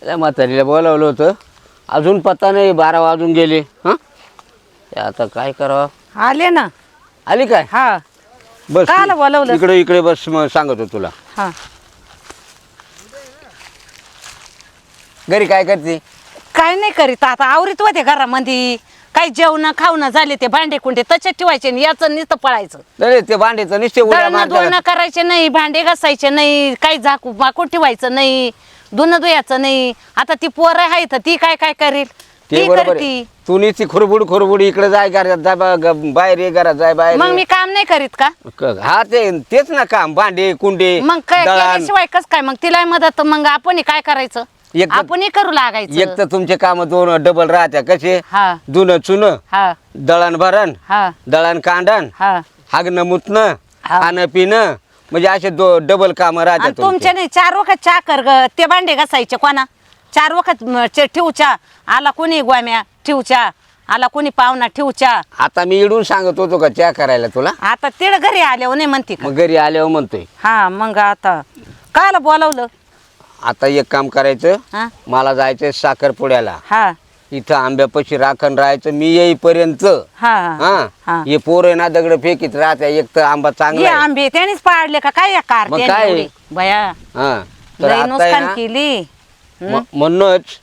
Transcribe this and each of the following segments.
त्या म्हातारीला बोलावलं होतं, अजून पत्ता नाही, 12 वाजून गेले. हां आता काय करावं? आले ना. आली काय? हा बस काला बोलावलं? इकडे इकडे बस, मग सांगतो तुला. हा घरी काय करते? काय नाही करीत आता, आवरीत होते घरामध्ये. काही जेवण खावणं झाले, ते भांडे कुंडे तसेच ठेवायचे आणि याचं नुसतं पळायचं. नाही ते भांड्याचं निश्चय उड्या दळणं धुणं मारतात. करायचे नाही, भांडे घासायचे नाही, काही झाकू माकून ठेवायचं नाही, धुणं धुयाचं नाही. आता ती पोरं आहे तर ती काय काय करेल? ते ती बरोबर करती. आहे. तू नुसती खुरबुड इकडे जाय, घरात जाय, बाहेर ये, घरात जाय, बाहेर मग ये. मी काम नाही करीत का? हा तेच ना काम, भांडे कुंडे मग काय दळण. केल्याशिवाय कस काय? मग तिला मदत, मग आपण काय करायचं? एक तर- आपण करू एक लागायचं. तर तुमचे काम दोन डबल राहत्या. कसे? हा धुणं चुनं, हा दळण भरण, हा दळण कांडण, हा हागणं मुतणं, हा. खाणं पिणं, म्हणजे असे डबल काम आणि राहतात तुमचे नाही 4 वखत चहा कर ग. ते भांडे घासायचे कोणा? 4 वखत ठेवच्या. आला कोणी गोम्या ठेवच्या, आला कोणी पाहुणा ठेवच्या. आता मी इडून सांगत होतो का चहा करायला तुला? आता तिड घरी आल्यावर नाही म्हणते का? मग घरी आल्यावर म्हणतोय. हा मग आता कायला बोलावलं? आता एक काम करायचं, हा मला जायचंय साखरपुड्याला. हा इथं आंब्यापाशी राखण राहायचं मी येईपर्यंत. हा हा हा. हे पोर आहे ना दगड फेकीत राहत्या. एक तर आंबा हे चांगला आहे. आंबे त्यानेच पाडले का काय? या कार मग काय? बया हा तर लई आता आहे नुकसान ना, केली. म्हणूनच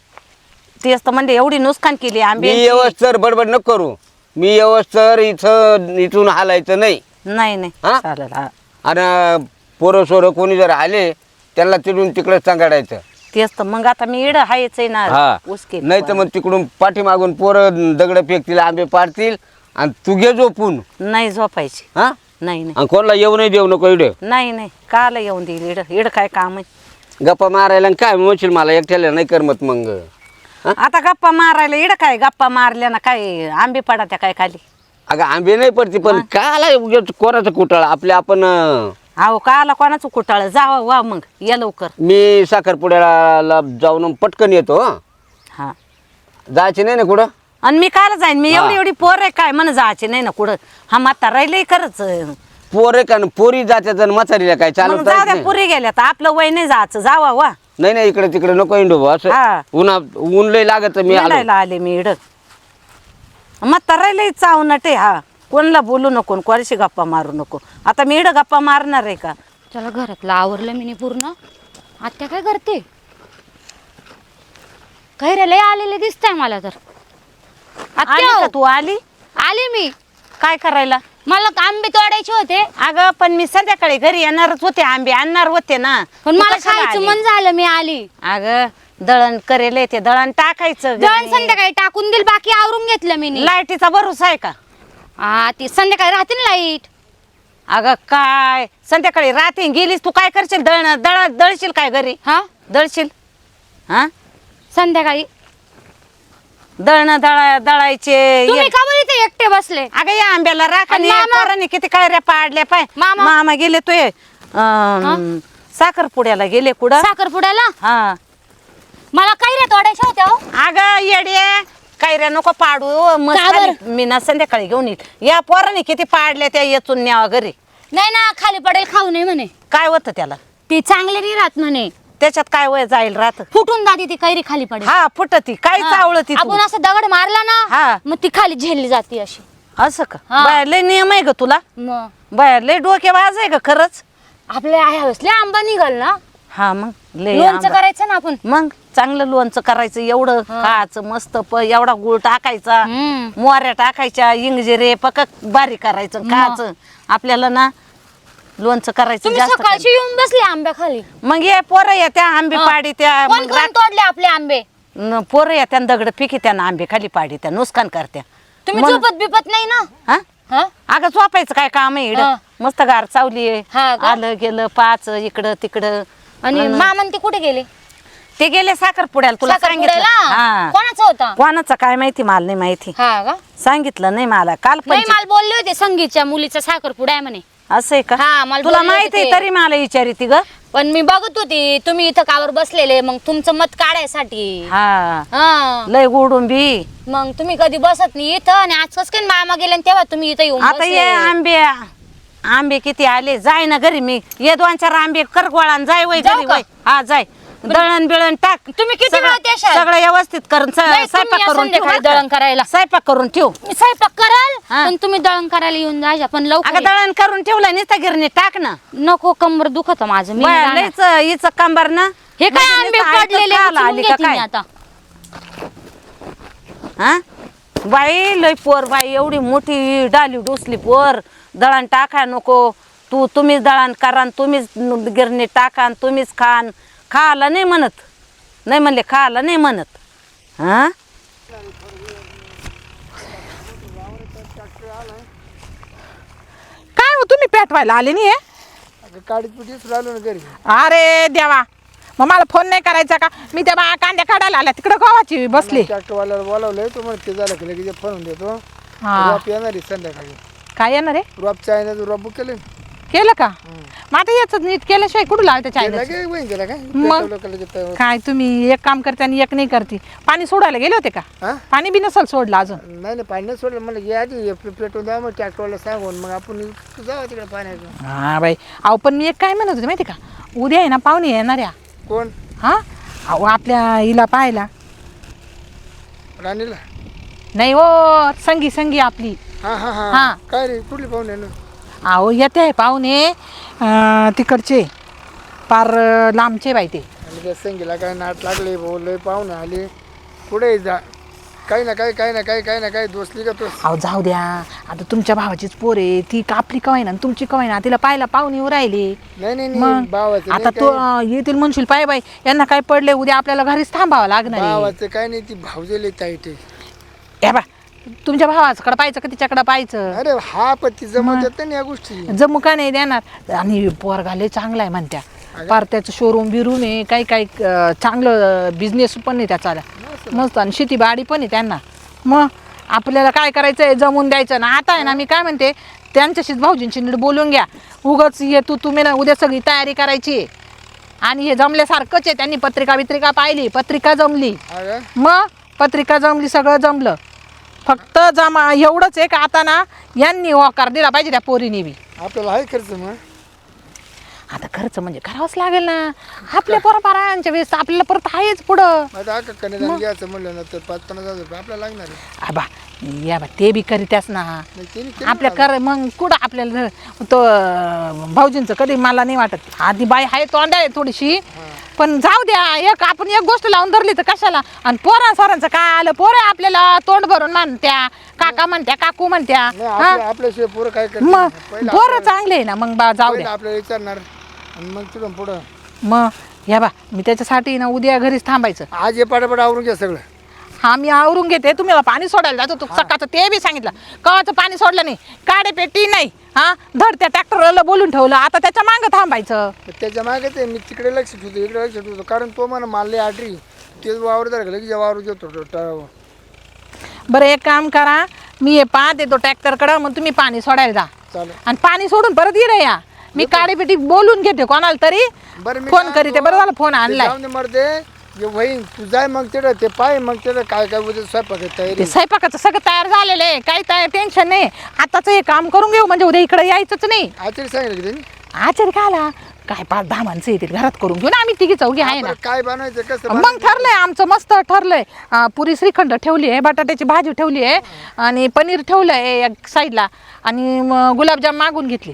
तेच तर म्हणजे एवढी नुकसान केली मी आंबे. व्यवस्थर बडबड नको करू. मी व्यवस्थर इथून हालायचं नाही. नाही नाही हा? चालेल. हा आणि पोरं सोरं कोणी जर आले त्यांना तिकडून तिकडे सांगाडायचं. तेच तर मग आता मी इड हायच आहे ना. हा उसके नाही तर मग तिकडून पाठीमागून पोरं दगड फेकतील, आंबे पाडतील आणि तू घे झोपून. नाही झोपायची. हा नाही नाही आणि कोणाला येऊ नाही देऊ नको इडे. नाही नाही काला येऊन देईल इड? इड काय काम आहे? गप्पा मारायला आणि काय म्हणशील मला एकट्याला नाही करमत मग. आता गप्पा मारायला इड काय? गप्पा मारल्या ना काय आंबे पडत्या काय खाली? अगं आंबे नाही पडते पण काला कोणाचं कुटाळ आपल्या आपण. अहो काला कोणाचं कुटाळ? जावा वा मग या लवकर. मी साखरपुड्याला जाऊन पटकन येतो. हं. हा जायचे नाही ना कुठं? आणि मी काला जाईन? मी हा. एवढी एवढी पोर आहे काय म्हण जायचे नाही ना कुठं? हा म्हातारा राहिलंय खरंच. पोरे का पोरी जात्यात आणि म्हातारीला काय मग चालू जाऊ द्या, पुरी गेल्या तर आपलं वय नाही जायचं. जावा वा. नाही नाही इकडे तिकडे नको इंडो बुवा, असं हा. ऊन लय लागत मी आलो. मिळायला आले मी इड. म्हातारा राहिलंय चावनटे. हा कोणाला बोलू नको, कोणाशी गप्पा मारू नको. आता मी इड गप्पा मारणार आहे का? चला घरातलं आवरलं मी पूर्ण. आत्या काय करते? काय रे लय आलेले दिसताय मला तर. आली आत्या का तू? आली आले मी. काय करायला? मला आंबे तोडायचे होते अगं पण मी संध्याकाळी घरी येणारच होते, आंबे आणणार होते ना. पण तू मला कशाला खायचं आली? मन झालं मी आली. अगं दळण करेल ते दळण टाकायचं घरी. दळण संध्याकाळी टाकून दिल, बाकी आवरून घेतलं मी नी. लाईटीचा भरोसा आहे का? ती संध्याकाळी राहते ना लाईट. अगं काय संध्याकाळी रात्री गेलीस तू काय करशील? दळशील काय घरी? हा दळशील? हा संध्याकाळी दळायचे. तुम्ही का बरं इथे एकटे बसले? अगं या आंब्याला राखा. आणि मामा? पोरांनी किती कायऱ्या पाडल्या पाय. मामा? मामा गेले तुये साखरपुड्याला गेले कुठं? साखरपुड्याला हा मला काय रे तोडायच्या होत्या हो? अगं येडे कायऱ्या नको पाडू. मग का बरं? मी ना संध्याकाळी घेऊन येईल. या पोरांनी किती पाडल्या त्या येचून न्यावा घरी. नाही ना, खाली पडेल खाऊ नये म्हणे. काय होतं त्याला? ती चांगले नाही राहत म्हणे. त्याच्यात काय वय जाईल राहत? फुटून जाते ती कैरी खाली पडेल. हा फुटती काय हा. चावळती तू? आपण असं दगड मारला ना हा. मग ती खाली झेलली जाते अशी. असं का? हा. बाहेर लय नियम आहे ग तुला? मग बाहेर लय डोके वाज आहे ग खरंच. आपल्या ह्यावेळेसले आंबा निघाल ना, हा मग लय लोणचं आंबा. करायचं ना आपण. मग चांगलं लोणचं करायचं एवढं खायचं मस्त एवढा गुळ टाकायचा, हम्म. मोऱ्या टाकायच्या, इंगजिरे पक बारीक करायचं खायचं. आपल्याला ना लोणचं करायचं तुम्ही जास्त सकाळची येऊन बसले आंब्या खाली. मग ये पोरं येत्या आंबे पाडी त्या कोण कोण तोडले आपले आंबे? पोरं येत्या दगड पिकी त्या आंबे खाली पाडी त्या नुकसान करत्या. तुम्ही मग- झोपत बिपत नाही ना? हा हा? अगं झोपायचं काय काम आहे इकडं? हा. मस्त गार चावली हा का? आलं गेलं पाच इकडं तिकडं. आणि मामन ते कुठे गेले? ते गेले साखरपुड्याला. तुला सांगितलं? साखरपुड्याला? हा. कोणाचा होता? कोणाचं काय माहिती मला नाही माहिती. हा का? सांगितलं नाही मला काल पण. नाही, मला बोलले होते संगीतच्या मुलीचा साखरपुडा आहे म्हणे. असं आहे का? हा, मला तुला बोलले माहिती आहे होते. तरी मला विचारिती ग. पण मी बघत होती तुम्ही इथं कावर बसलेले, मग तुमचं मत काढायसाठी. हा हा. लय गुडुंबी. मग तुम्ही कधी बसत नाही इथं, आणि आज कसं काय मामा गेले आणि तेव्हा तुम्ही इथं येऊन आता ये आंबे किती आले. जाय ना घरी मी. ये 2-4 आंबे कर गोळा आणि जाय वय जाऊ घरी का? वय. हा जाय. दळण बिळण टाक. तुम्ही किती सगळं- वेळात येशाल? सगळं व्यवस्थित करून नाही, तुम्ही स्वयंपाक या करून ठेव संध्याकाळी बरं का? दळण करायला. स्वयंपाक करून ठेव. मी स्वयंपाक कराल हा. पण तुम्ही दळण करायला येऊन जा पण लवकर अगं या. दळण करून ठेवलं नुसतं गिरणी टाक ना. नको कंबर दुखत माझं मी बाया, नाही जाणार. लयच हिचं कंबर ना. हे काय म्हणजे आंबे नुसतं पडलेले आयतं खायला उचलून आली का घेते मी काय? आता. हा बाई लय पोर बाई एवढी मोठी डाली डोसली पोर. दळण टाकाय नको. तुम्हीच दळण करा आणि तुम्हीच गिरणी टाका आणि तुम्हीच खान. खायला नाही म्हणत. नाही म्हणले खायला नाही म्हणत. हा काय हो तुम्ही पेटवायला आले नाही काडीत पिटीच राहिलो ना घरी. अरे देवा मग मला फोन नाही करायचा का? मी त्या बा कांद्या काढायला आल्या तिकडं गव्हाची बसली. ट्रॅक्टरवाल्याला बोलावलंय तो म्हणजे ते झालं की लगेच फोन देतो. हा. रॉप येणार आहे संध्याकाळी. काय येणार रे? रॉप चायनाचं रॉप बुक केलं केलं का? मग आता याच नीट केल्याशिवाय कुठं लावते चायना? लगे वहीन गेला काय मग? पेट्रोल लगेच. काय तुम्ही एक काम करते आणि एक नाही करते. पाणी सोडायला गेले होते का? हा? पाणी बी नसल सोडलं अजून. नाही नाही पाणी नाही सोडलं म्हणलं ये आधी पेट्रोल द्या मग ट्रॅक्टरवाला सांगून मग आपण जाऊ तिकडे पाण्याचं. हा बाई अहो पण मी एक काय म्हणत होते माहिती का? उद्या आहे ना पाहुणे येणाऱ्या. कोण? हा अहो आपल्या हिला पाहायला. राणीला? नाही हो संगी संगी आपली. हा हा हा. हा काय रे कुठली पाहुणे ना? अहो येते आहे पाहुणे तिकडचे पार लांबचे बाई ते. आणि त्या संगीला काय नाट लागले बोलले पाहुणे आले पुढे जा काही ना काही दोसली का तो. अहो जाऊ द्या आता तुमच्या भावाचीच पोर आहे ती आपली कवाय ना तुमची कवाय ना तिला पाहायला पाहुणे येऊ राहिले. नाही नाही नाही मग भावाचं आता नाही तो काय. येतील म्हणशील पाय बाई यांना काय पडले उद्या आपल्याला घरीच थांबावं लागणार आहे. भावाचं काय नाही ती भावजेले ताईट आहे. हे बा तुमच्या भावाकडे पाहायचं का तिच्याकडे पाहायचं? अरे हा पती जमत येत ना या गोष्टी. जमू का नाही देणार? आणि पोरगा लय चांगला आहे म्हणत्या. पार त्याचं शोरूम बिरूम आहे काही काही चांगलं बिझनेस पण नाही त्याचा मस्त आणि शेतीबाडी पण आहे त्यांना. मग आपल्याला काय करायचं आहे जमून द्यायचं ना. आता आहे ना मी काय म्हणते त्यांच्याशीच भाऊजींशी नीट बोलून घ्या. उगाच ये तुम्ही ना उद्या सगळी तयारी करायची आहे. आणि हे जमल्यासारखंच आहे. त्यांनी पत्रिका पाहिली पत्रिका जमली. हा का? मग पत्रिका जमली सगळं जमलं. फक्त जमा एवढंच आहे का आता ना यांनी होकार दिला पाहिजे त्या पोरीने बी. आपल्याला आहे खर्च मग. आता खर्च म्हणजे करावंच लागेल ना. आपल्या परंपरांच्या वेळेस आपल्याला परत आहेच पुढं. आता आका कन्यादान घ्यायचं म्हणलं ना तर 5-50 रुपये आपल्याला लागणार आहे. आबा या बा ते बी करीत्याच ना. नाही त्यांनी केलं आपल्या ना. कर मग कुठं आपल्याला तो भाऊजींचं कधी मला नाही वाटत. आधी बाई आहे तोंड आहे थोडीशी पण जाऊ द्या. आपण एक गोष्ट लावून धरली तर कशाला. आणि पोरा सोरांचं काय आलं पोरं आपल्याला तोंड भरून म्हणत्या काका म्हणत्या काकू म्हणत्या. नाही हा आपल्याशिवाय पोरं काय करतात? मग पहिलं पोरं आपल्याला- चांगले आहे ना मग बा जाऊ पहिलं द्या. आपल्याला विचारणार आणि मग तिथून पुढं मग या बा मी त्याच्यासाठी ना उद्या घरीच थांबायचं. आज हे पाडापड आवरून घ्या सगळं. हा मी आवरून घेते. तुम्हाला पाणी सोडायला जातो सकाळचं ते बी सांगितलं. कवाचं पाणी सोडलं नाही काडे पेटी नाही. हा धड त्या ट्रॅक्टरला बोलून ठेवलं. आता त्याच्या मागं थांबायचं. तर त्याच्या मागे ते मी तिकडे लक्ष ठेवतो इकडे लक्ष ठेवतो कारण तो मला मारले आडरी तेच वावर झालं लगेच वावर घेतो. बरं एक काम करा मी हे पाहते तो ट्रॅक्टरकडं मग तुम्ही पाणी सोडायला जा. चालेल. आणि पाणी सोडून परत ये या. मी काडी पेटी बोलून घेते कोणाला तरी बरं मी फोन काय करीते. म्हणतो, बरं झालं फोन ते आणलाय. जाऊन दे मरते जे वहीन तू जाय मग तिकडं ते पाय मग तिकडं काय काय उद्या स्वयंपाक तयारी. ते स्वयंपाकाचं सगळं तयार झालेलं आहे. काही तयार टेन्शन नाही. आताच हे काम करून घेऊ म्हणजे उद्या इकडे यायचंच नाही. आचार्य सांगितलं की त्यांनी आचार्य का आला काय 5-10 माणसं येतील घरात करून घेऊ ना. आम्ही तिघी चौघी आहे ना. बरं, काय बनवायचं कसं मग ठरलंय आमचं मस्त ठरलंय. पुरी श्रीखंड ठेवली आहे बटाट्याची भाजी ठेवली आहे आणि पनीर ठेवलंय एक साईडला आणि गुलाबजाम मागून घेतली.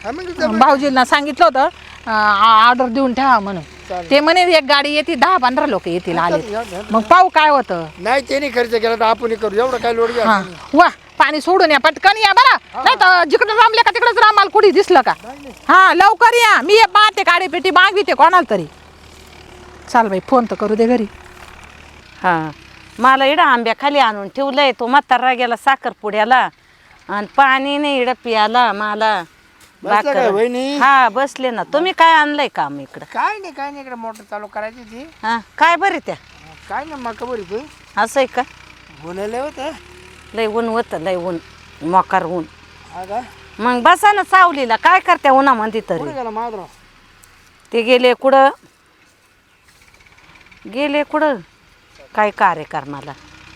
हा मग जमलं. भाऊजींना सांगितलं होतं ऑर्डर देऊन ठेवा म्हणून. चालेल. ते म्हणे एक गाडी येते 10-15 लोक येतील आले. चालेल. मग पाहू काय होतं. नाही त्यांनी खर्च केला तर आपण करू एवढं काय लोड घ्या. हा वा पाणी सोडून या पटकन या बरं. नाही तर जिकडे रामले का तिकडेच रामाला कुठे दिसलं का. हा लवकर या. मी पाहते काडी पेटी मागविते कोणाला तरी. चाल बाई फोन तर करू दे घरी. हा मला इडं आंब्या खाली आणून ठेवलंय. तो म्हातारा गेला साखरपुड्याला आणि पाणी नाही इडं पियाला मला. बसला काय वहिनी? हा बसले ना. तुम्ही काय आणलंय काम इकडं? काय नाही इकडे मोटर चालू करायची ती. हा काय बरी त्या काय नाही मका बरी तू असं आहे का? बोलायला होतं. लय ऊन होतं लय ऊन मोकार ऊन. हा का? मग बसा ना सावलीला. काय करत्या उन्हामध्ये तरी. कुठे गेला माधुराव? ते गेले कुठं काय कार्यक्रमाला.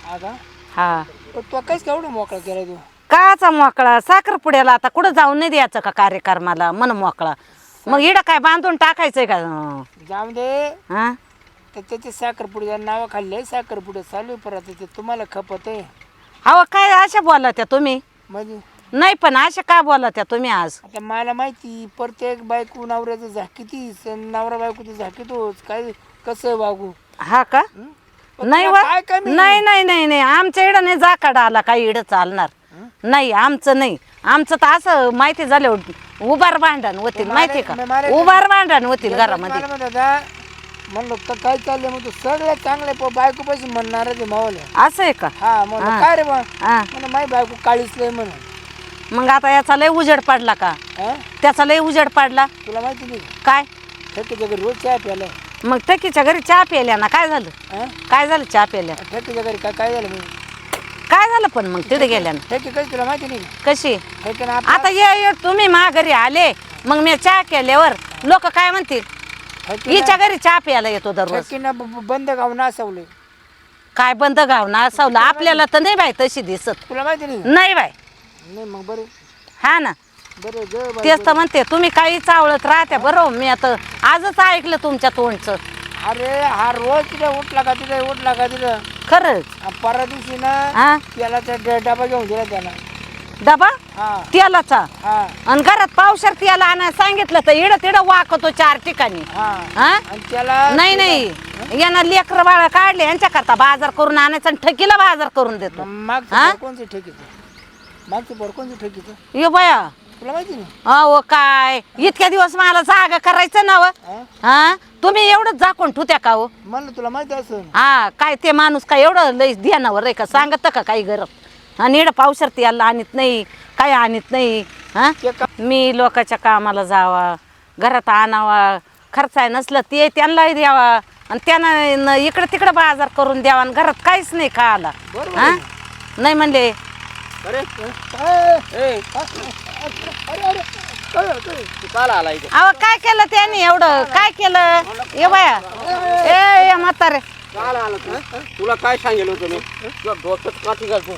हा का? हा पण तू काहीच केवढं मोकळा केला तू. काचा मोकळा साखरपुड्याला आता कुठं जाऊन नाही द्यायचं का कार्यक्रमाला मन मोकळा. मग इडं काय बांधून टाकायचंय का? जाऊ दे हा तर त्याचे साखरपुड्या नावाखाली आहे साखरपुड्या चालू आहे परत ते तुम्हाला खपत आहे अहो काय अशा बोला त्या तुम्ही म्हणजे नाही पण अशा का बोला त्या तुम्ही आज आता मला माहिती प्रत्येक बायको नवऱ्याचं झाकीतीच नवरा बायकोचं झाकीतोच काय कसं वागू हा का पण नाही तुला वा काय कमी नाही नाही नाही नाही आमच्या इडं नाही जाकाड आला काही इडं चालणार नाही आमचं नाही आमचं तर असं माहिती झालं उभार भांडण होतील माहिती का उभार भांडण होतील घरामध्ये मला म्हणत होता, म्हणलं काय चाललंय मग तू सगळ्यात चांगले बायको पैसे म्हणणार ते मावले असं आहे का हा म्हणलं काय रे बा हा म्हणून माझी बायको काळीच लय म्हणून मग आता याचा लय उजेड पडला का हा त्याचा लय उजेड पडला तुला माहिती नाही काय ठेकीच्या घरी रोज चहा प्यायला मग टकीच्या घरी चहा प्यायल्या ना काय झालं हा काय झालं चहा प्यायल्या ठेकीच्या घरी काय झालं मी काय झालं पण मग तिथे गेल्यानं ठेकी काही तुला माहिती नाही कशी ठेकीनं आता ये तुम्ही घरी आले मग मी चहा केल्यावर लोक काय म्हणतील हिच्या घरी चहा प्यायला येतो दररोज ठेकीनं बंद गाव नासवले काय बंद गाव ना सावलं आपल्याला तर नाही बाय तशी दिसत तुला माहिती नाही नाही बाय नाही मग बरं हा ना बरं ग बाई तेच तर म्हणते तुम्ही काही चावळत राहत्या बरोबर मी आता आजच ऐकलं तुमच्या तोंडचं अरे हा रोज तिथे उठला का तिथं खरंच परवा दिवशी ना हा त्याला त्या डबा घेऊन दिला त्याला डबा हा तेलाचा हा आणि घरात पावसार तेला आणायला सांगितलं तर इडं तिडं वाकतो 4 ठिकाणी हा हा आणि त्याला नाही नाही यांना लेकर बाळा काढले यांच्या करता बाजार करून आणायचं आणि ठकीला बाजार करून देतो मागचं हा? पोर कोणचं ठेकीचं मागचं पोर कोणचं ठेकीचं ये बया तुला माहिती नाही अहो काय इतक्या दिवस मला जागा करायचं ना हा? हा तुम्ही एवढंच झाकून ठुत्या का हो म्हणलं तुला माहिती असं हा काय ते माणूस काय एवढं लई ध्यानावर आहे का सांगत का काही गरज आणि एवढं पावसार याला आणत नाही काय आणत नाही हा ते का मी लोकांच्या कामाला जावा घरात आणावा खर्च आहे नसलं ते त्यांनाही द्यावा आणि त्यांना इकडं तिकडं बाजार करून द्यावा आणि घरात काहीच नाही खायला बरोबर हा नाही म्हणले अरे ए, तू काल आला इथे अहो काय केलं त्यांनी एवढं काय केलं ये बाया ए म्हातारे काल आला तू तुला काय सांगेल होतं मी तुला डोक्यात काठी घालतो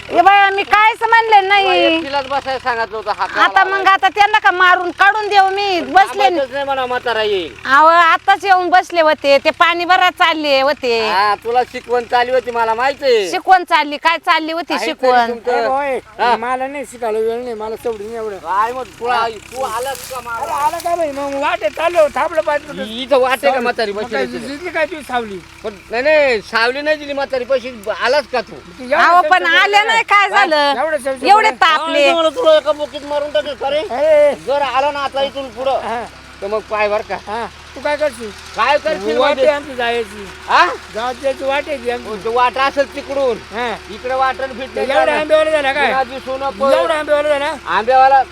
ये बाया मी कायच म्हणले नाही तिलाच बसायला सांगितलं होतं हा आता मग आता त्यांना का मारून काढून देऊ मी बसले नाही म्हणा म्हातारा येईल अहो आताच येऊन बसले होते ते पाणी भरा चालले होते हा तुला शिकवण चालली होती मला माहिती शिकवण चालली काय चालली होती शिकवण ए, होय. मला नाही शिकायला वेळ नाही मला तेवढी नाही एवढं काय मग तुला तू आलास का अरे आला काय बाई मग वाटे चाललो थांबलं पाहिजे इथं वाटे का म्हातारी बसली जिंकली काय तुझी सावली पण नाही सावली नाही दिली म्हातारी पैसे आलास का तू तू एवढं अहो पण सेवसेव आले नाही काय झालं एवढं सेवसेव एवढे बोलाय. तापले मला तुला एका बुकीत मारून टाकेल का रे ए, जर आला ना आता इथून पुढं हा, तर मग पाय बर का हा. तू काय करशील काय करशील वाटे म्हणजे? आमची जायची हा? गावात जायची वाटेची आमची तो वाटा असेल तिकडून हा. इकडे वाटण एवढा आंब्यावाला झाला काय फिट एवढा आंब्यावाला झाला आंब्यावाला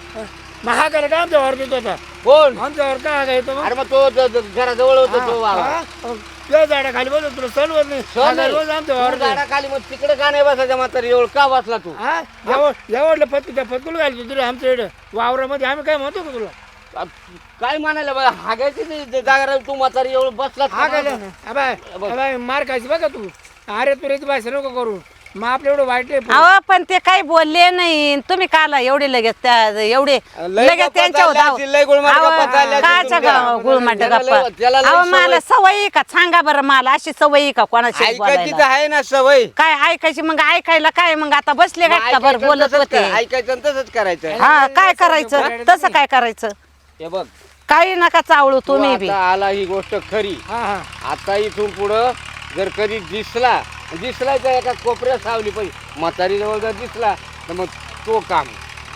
महागाला का आमच्यावर देत होता कोण आमच्यावर काय येतो मग? अरे मग तो घराजवळ होता तो वाला. हा, हा. तुझ्या झाडा खाली बसतो तुला चलवत नाही सहन आता नाही. रोज आमच्या तू वावर झाडाखाली मग तिकडे का नाही बसायचा म्हातारी एवढं का बसला तू हा एवढलं पत्ती पत्कुल घालतो तुला आमच्या इकडं वावरामध्ये आम्ही काय म्हणतो का तुला काय म्हणायला बघा हागायची नाही ते जागा तू म्हातारी एवढं बसला हा काय अबाय मार खायची बघा तू अरे तू रेती भाषा नको करू मग आपलं एवढं वाईट आहे. अहो पण ते काही बोलले नाही तुम्ही काला एवढे लगेच एवढे लय लगेच गप्पा त्यांच्यावर चालल्या धाव. असतील, लय गुळमाट अहो, गप्पा चालल्या असतील काच्या तुमच्या. गुळमाट त्याला गप्पा लय- त्याला लय अहो सवय. मला सवयी का सांगा बरं मला अशी सवयी का कोणाशी ऐकायची बोलायला तर आहे ना सवय काय ऐकायची मग ऐकायला काय मग आता बसले मग का बरं बोलत तसंच होते कर- ऐकायचं आणि तसंच करायचं हा काय करायचं तसं काय करायचं हे बघ काही नका चावळू तू तुम्ही बी आता आला ही गोष्ट खरी हा हा आता इथून पुढं जर कधी दिसला का एका कोपऱ्यात सावली पाहिजे म्हातारी जवळ जर दिसला तर मग तो काम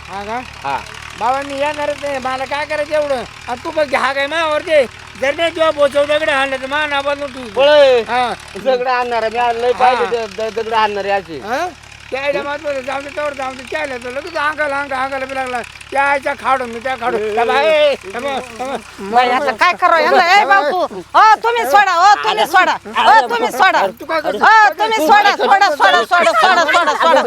हा का हा बाबांनी येणारच नाही मला काय करायचं एवढं आणि तू बघ हा काय मावर ते जर नाही तुला बोचवल्याकडे आणलं तर मा नाबाद तू पळे हा दगड आणणार आहे. मी आणलंय पाहिजे दगड आणणार आहे असे हा? त्याला महत्वाचं जाऊन दे त्यावर जाऊन दे त्याला तर लगेच अंगाला बी लागला त्याच्या खाडू मी त्या खाडू बाई, आता काय करू यांना? ए भाऊ तू तुम्ही सोडा तुम्ही सोडा तुम्ही सोडा तू काय करतो तुम्ही सोडा सोडा सोडा सोडा सोडा सोडा सोडा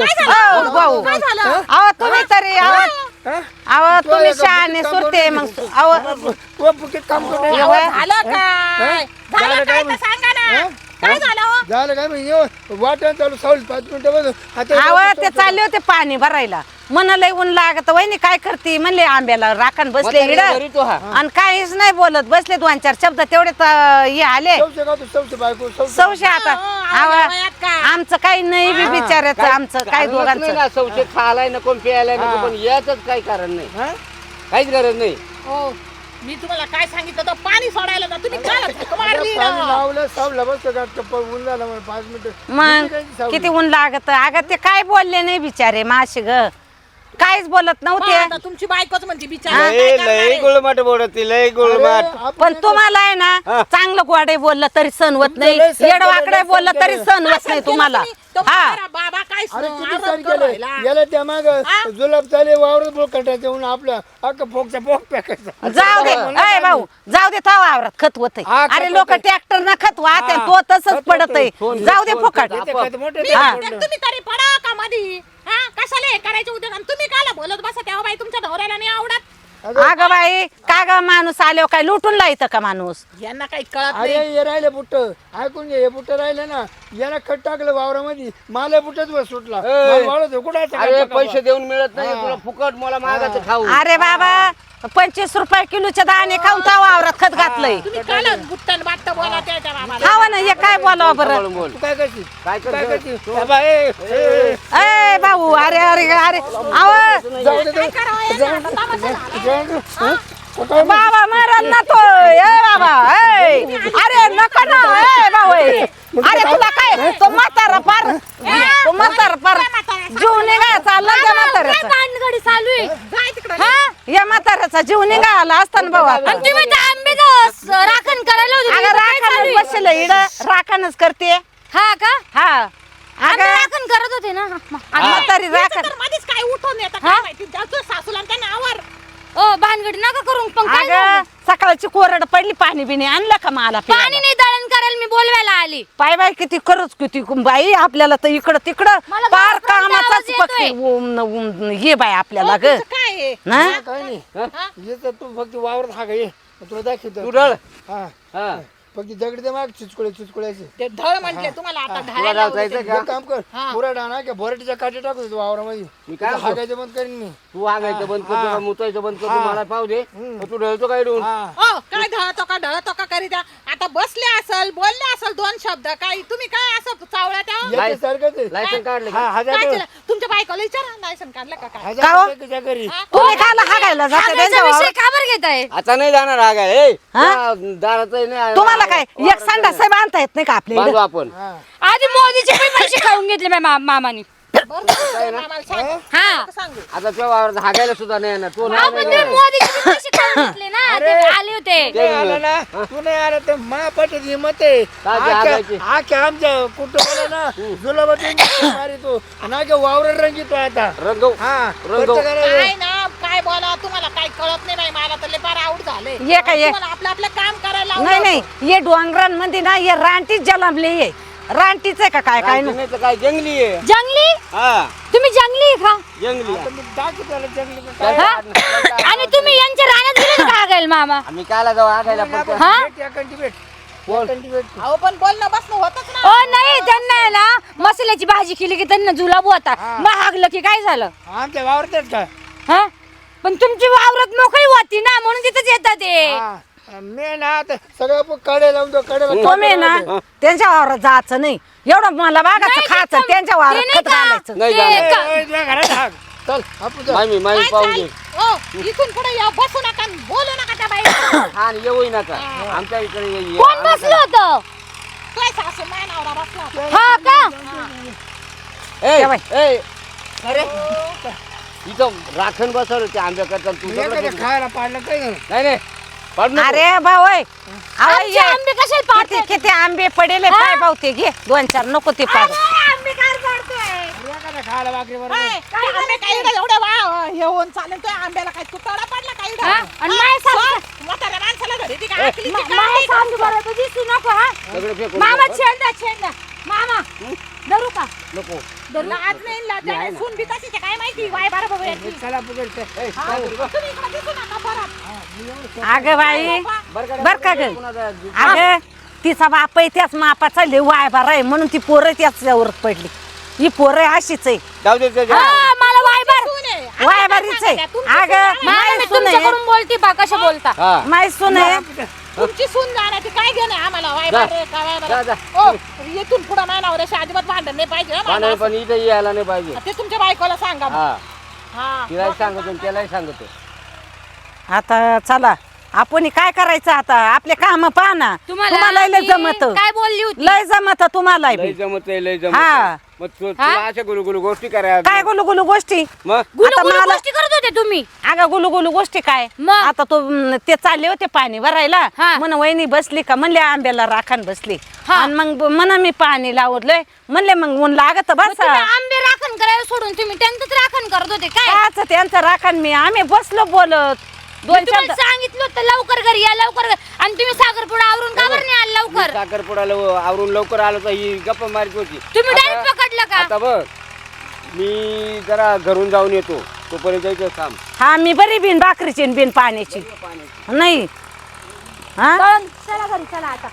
भाऊ अहो तुम्ही तरी अहो तुम्ही शहाणे सुरते मग अहो तू बुकीत काम करतो एवढं झालं काय झालं काय तर सांगा ना काय झालं हो? झालं काय म्हणजे वाटण चालू सावली 5 मिनिटं बघ आव ते चालले होते पाणी भरायला मन लय ऊन लागत वहिनी काय करते म्हणले आंब्याला राखण बसले इड म्हातारी घरी तो हा आणि काहीच नाही बोलत बसले 2-4 शब्द तेवढे हे आले सौशे का तू सौशे बायको सौशे आता आव आमचं काही नाही बी बिचारायचं आमचं काय कारणच नाही दोघांचं ना सौशे खायला नको प्यायला नको पण याच काही कारण नाही हा काहीच गरज नाही हो मी तुम्हाला काय सांगितलं तर पाणी सोडायला जा तुम्ही काय पाणी लावलं सावलं बसतो का चप्पल ऊन झालं म्हणून 5 मिनिटं मग किती ऊन लागत अगं ते काय बोलले नाही बिचारे माशी ग काहीच बोलत नव्हते तुमची बायकोच म्हणते लय गुळमाट बोलती लय गुळमाट पण तुम्हाला आहे ना चांगलं गोडे बोललं तरी सण होत नाही लय सहन येड वाकडे बोललं तरी सण होत नाही तुम्हाला हा बाबा काय अरे किती सण केलं याला त्या माग जुलाब चाले वावरत बोल कटायचं म्हणून आपलं अख्खा फोकचा फोक पॅकायचा जाऊ दे अय भाऊ जाऊ दे था वावरात खत होत हा, खत अरे लोक होतंय. ट्रॅक्टर ना खत वाहते तो तसंच पडत आहे जाऊ दे फुकट मोठे हा. तुम्ही तरी पडा का मधी हा कशाला हे करायचे उद्योग आणि तुम्ही काला बोलत बसा तेव्हा बाई तुमच्या नवऱ्याला नाही आवडत अगं बाई का ग माणूस आल्यावर काय लुटून लायचं का माणूस यांना काही कळत अरे हे राहिले बुट्ट ऐकून घे हे बुट्ट राहिले ना याला खत टाकलं वावरामध्ये मला बुट्टच वर सुटला मला वाढत होता, कुठं आहे अरे सगळं पैसे देऊन मिळत नाही तुला फुकट मला मागायचं खाऊ अरे बाबा 25 रुपये किलोचे दाणे खाऊन त्या वावरात खत घातलंय तुम्ही काला बुट्टन बाट्ट बोला त्याच्या बाबाला खावा ना हे काय बोलावं बरं बोल, बोल. तू काय करशील काय काय करतो करशील बाबा, ए भाऊ अरे अरे अरे आव जाऊ दे काय करावं यांना? आता तमाशा झाला. बाबा मरण ना तो ए बाबा ए अरे नको ना ए भाऊ ए. अरे तुला काय तो म्हातारा पार तो म्हातारा पार जीव निघाय चालला त्या म्हाताऱ्याचा भानगडी चालू आहे जाय तिकडं. हा या म्हाताऱ्याचा जीव निघाला असताना भाऊ आता आणि तुम्ही त्या आंब्याचं राखण करायला होते अगं राखणच बसलं इड राखणच करते हा का हा आम्ही अगं राखण करत होते ना म्हातारी याचं राखण तर मध्येच काय उठून येतं काय माहिती जातो सासूला आणि त्या नावावर ओ भानगडी नका करून पण काय अगं झालं? सकाळची कोरड पडली पाणी बिणी आणलं का मला पाणी प्यायला? नाही दळण करायला मी बोलवायला आली पाय बाय किती खरंच किती बाई आपल्याला तर इकडं तिकडं मला पार घरापर्यंत कामाचाच आवाज पक्षी येतोय. हे बाय आपल्याला ग तुझं काय आहे? ना काय नाही येतं तू फक्त वावरात हा ये तुला दाखवतो तू ढळ हा हा फक्त दगड दे माग चिचकुळ्याचे ते धळ म्हटले तुम्हाला आता तुला ढाळायला गाव जायचं एक का काम कर पुरा डाणा की बोरटीच्या काठी टाकू तू वावरामध्ये मी काय म्हणतो? हागायचं बंद करीन मी तू आगायचं बंद करतो मुतायचं बंद करतो मला पाहू दे मग तू ढळतो काय डून हा ओ काय ढळतो का करीत आता बसले असल बोलले असल 2 शब्द काय तुम्ही काय असं चावळ्या त्या याच्या सारखंच आहे. लायसन काढले हा का? हजार काय रुपये. केलं तुमच्या बायकोला विचारा लायसन काढलं का काय हजार का हो? रुपये तुझ्या घरी तुम्ही खायला हागायला जाते हागायचा त्यांच्या विषय वावरात? का बरं घेताय आता नाही जाणार आगाय ए हा? दाराचं नाही तुम्हाला काय एक संडास बांधता येत नाही का आपल्या बांधू इकडं? आपण हा आधी मोदीचे पण पैसे खाऊन घेतले मामानी आम्हाला सांग. हा सांगू आता तुझ्या वावरात हागायला सुद्धा नाही येणार तू अहो, पण ते मोदीचे पण पैसे खाऊन घेतले ना ते आले होते तू नाही आला ना तू नाही आला तर महापट हिंमत आहे काय हागायची? आख्या आमच्या कुटुंबाला ना जुलाबाची मारी तू आणि वावर रंगी तो आता रंगव हा रंगव. प्रत्येकाला काय ना काय बोला तुम्हाला काय कळत नाही बाई मला तर लय फार आऊट झाले ये काय ये? तुम्हाला आपलं आपलं काम करायला लावलं नाही नाही ये डोंगरांमध्ये ना ये रानटीच जलमले ये रानटीच आहे का काय काय रानटी नाही तर काय जंगली आहे जंगली हा तुम्ही जंगली आहे का जंगली आहे. मी दाखवतो त्याला जंगली का काय. हा? आणि तुम्ही यांच्या रानात गेले का हागायला मामा आम्ही कायला जाऊ आगायला पण हा? भेट, एकांटी भेट. बोल. एकांटी भेट. अहो पण बोलणं बसणं होतच ना ओ नाही त्यांना आहे ना मसाल्याची भाजी केली की त्यांना जुलाब होता मग हागलं की काय झालं आमच्या वावरात आहेत का हा पण तुमची वावरत मोकळी होती ना म्हणून तिथंच येतात ते हा. मी ना आता सगळं कडे लावून तो कडेला तुम्ही ना त्यांच्या वावरात जायचं नाही एवढं मला बागाचं नाही, खायचं ते त्यांच्या ते वावरात नाही खत का? घालायचं नाही ते जाणार का- ए, तुझ्या घरात हाक चल आपण जाऊ. मामी मामी काय पाहून चाल? दे ओ, इथून पुढे या बसू नका आणि बोलू नका त्या बाई हा आणि येऊ नका आमच्या इकडे ये. कोण बसलं होतं काय सासू माय नवरा बसला होता. हा का ए, या बाई. ए, अरे इथं राखण बसवलं ते आंब्या करता तू एखाद्या सगळं बघ. खायला पाडलं काय नाही नाही नाही पाडू नको. अरे भाऊ ओय. अहो, आमचे ये. आंबे कशाला किती पाडताय? किती आंबे पडेले पाय भाऊ ते घे 2-4 नको ते पाड आंबे काय पाडतोय? एखाद्या खायला बाकरी बरोबर काय आंबे काय इकडे एवढे हे होऊन चालेल तो आंब्याला काय तुकडा पडला काय इकडे? हा? आणि माझ्या सासू- म्हाताऱ्या माणसाला घरी ती काय आखलीची मा- काय माझ्या नाही. सासू बरोबर दिसू नको हा सगळं फेकून मामा दे. छेड मामा धरू का नको लाज नाही लाज सून बी तशीच आहे, काय माहिती वाय बारा बघू याची. चला पकड ए, काय करू गं? तुम्ही इकडे दिसू नका परत अगं बाई बरं का रे? बर का ग कुणाचा जीव? अगं तिचा बाप आहे त्याच मापाचा लय वायबार आहे म्हणून ती पोरं त्याच्यावर पडली. ही पोरं अशीच आहे, जाऊ दे त्याच्या. हा, मला वायबार वायबारीच आहे. अगं मला मी तुमच्याकडून बोलते बा कशा बोलता. हा माय सून आहे. तुमची सून जाण्याची काय घेणं आहे आम्हाला जा. जा, जा. येथून पुढे मानावऱ्याशी अजिबात भांडण नाही पाहिजे हं पण मला. पण इथे यायला नाही पाहिजे. ते तुमच्या बायकोला सांगा मग. हा हा तिलाही सांगतो आणि त्यालाही सांगतो. आता चला आपण काय करायचं आता आपले काम पहा ना. तुम्हाला लय मी जमत, काय बोलली होती? लय जमत तुम्हाला लय जमत आहे, लय जमत हा. आहे. मग तुला अशा गुलगुलू गोष्टी करायला काय गुलू गुलू गोष्टी. मग गुलू मला- गोष्टी करत होते तुम्ही. अगं गुलू गुलू गोष्टी काय. मग? आता तो ते चालले होते पाणी भरायला. हा. म्हण वहिनी बसली का म्हणले आंब्याला राखण बसली. हा. आणि मग म्हणा मी पाणी लावलंय म्हणले मग ऊन लागत मग बस. तुम्ही आंबे राखण करायला सोडून तुम्ही त्यांचंच राखण करत होते काय? काच त्यांचं राखण मी आम्ही बसलो बोलत मी दोन तुम्हाला शब्द. सांगितलं होतं लवकर घरी या लवकर घरी. आणि तुम्ही साखरपुडा आवरून का बरं नाही आला लवकर? साखरपुडाला आवरून लवकर आलो तर ही गप्पा मारित होती. तुम्ही आता- डायरेक्ट पकडलं का? आता बघ मी जरा घरून जाऊन येतो तोपर्यंत जायचं थांब. हा मी बरी बिन भाकरीची आणि बिन पाण्याची नाही. हा चला घरी चला आता.